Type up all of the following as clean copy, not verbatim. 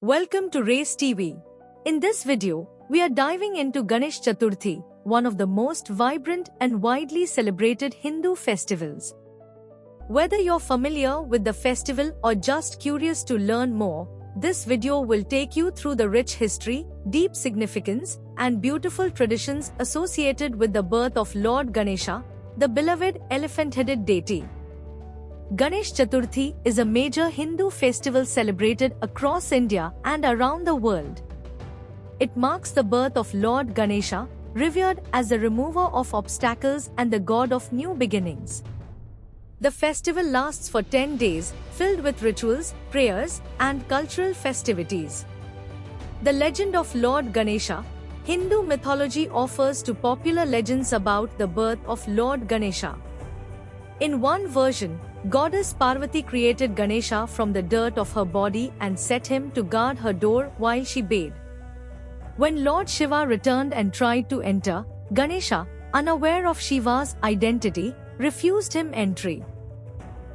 Welcome to Race TV. In this video, we are diving into Ganesh Chaturthi, one of the most vibrant and widely celebrated Hindu festivals. Whether you're familiar with the festival or just curious to learn more, this video will take you through the rich history, deep significance, and beautiful traditions associated with the birth of Lord Ganesha, the beloved elephant-headed deity. Ganesh Chaturthi is a major Hindu festival celebrated across India and around the world. It marks the birth of Lord Ganesha, revered as the remover of obstacles and the god of new beginnings. The festival lasts for 10 days, filled with rituals, prayers, and cultural festivities. The legend of Lord Ganesha, Hindu mythology offers two popular legends about the birth of Lord Ganesha. In one version, Goddess Parvati created Ganesha from the dirt of her body and set him to guard her door while she bathed. When Lord Shiva returned and tried to enter, Ganesha, unaware of Shiva's identity, refused him entry.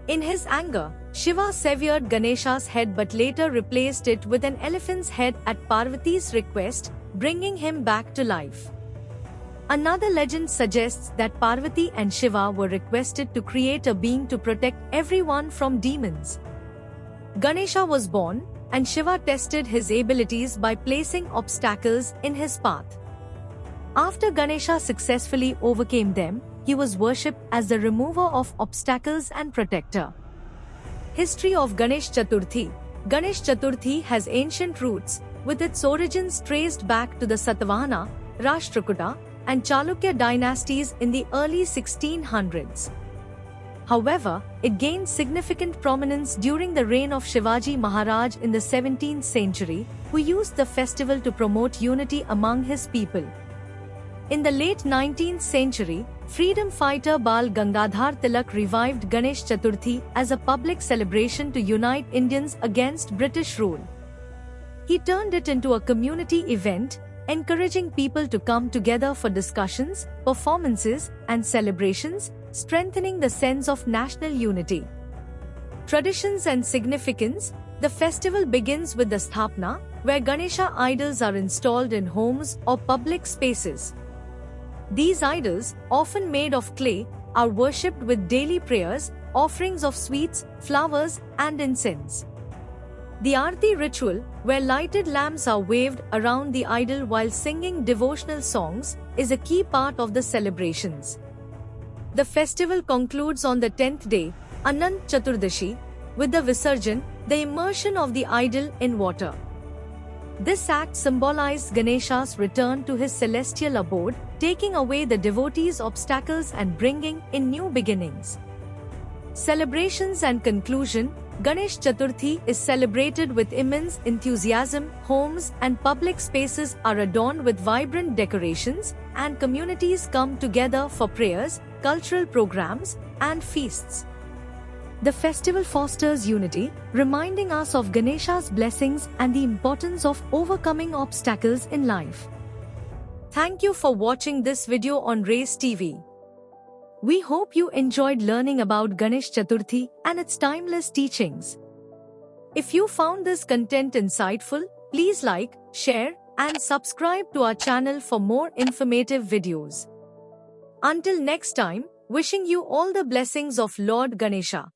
In his anger, Shiva severed Ganesha's head but later replaced it with an elephant's head at Parvati's request, bringing him back to life. Another legend suggests that Parvati and Shiva were requested to create a being to protect everyone from demons. Ganesha was born, and Shiva tested his abilities by placing obstacles in his path. After Ganesha successfully overcame them, he was worshipped as the remover of obstacles and protector. History of Ganesh Chaturthi. Ganesh Chaturthi has ancient roots, with its origins traced back to the Satavahana, Rashtrakuta, and Chalukya dynasties in the early 1600s. However, it gained significant prominence during the reign of Shivaji Maharaj in the 17th century, who used the festival to promote unity among his people. In the late 19th century, freedom fighter Bal Gangadhar Tilak revived Ganesh Chaturthi as a public celebration to unite Indians against British rule. He turned it into a community event, encouraging people to come together for discussions, performances, and celebrations, strengthening the sense of national unity. Traditions and significance. The festival begins with the Sthapna, where Ganesha idols are installed in homes or public spaces. These idols, often made of clay, are worshipped with daily prayers, offerings of sweets, flowers, and incense. The Aarti ritual, where lighted lamps are waved around the idol while singing devotional songs, is a key part of the celebrations. The festival concludes on the 10th day, Anant Chaturdashi, with the Visarjan, the immersion of the idol in water. This act symbolized Ganesha's return to his celestial abode, taking away the devotees' obstacles and bringing in new beginnings. Celebrations and conclusion. Ganesh Chaturthi is celebrated with immense enthusiasm. Homes and public spaces are adorned with vibrant decorations, and communities come together for prayers, cultural programs, and feasts. The festival fosters unity, reminding us of Ganesha's blessings and the importance of overcoming obstacles in life. Thank you for watching this video on Race TV. We hope you enjoyed learning about Ganesh Chaturthi and its timeless teachings. If you found this content insightful, please like, share, and subscribe to our channel for more informative videos. Until next time, wishing you all the blessings of Lord Ganesha.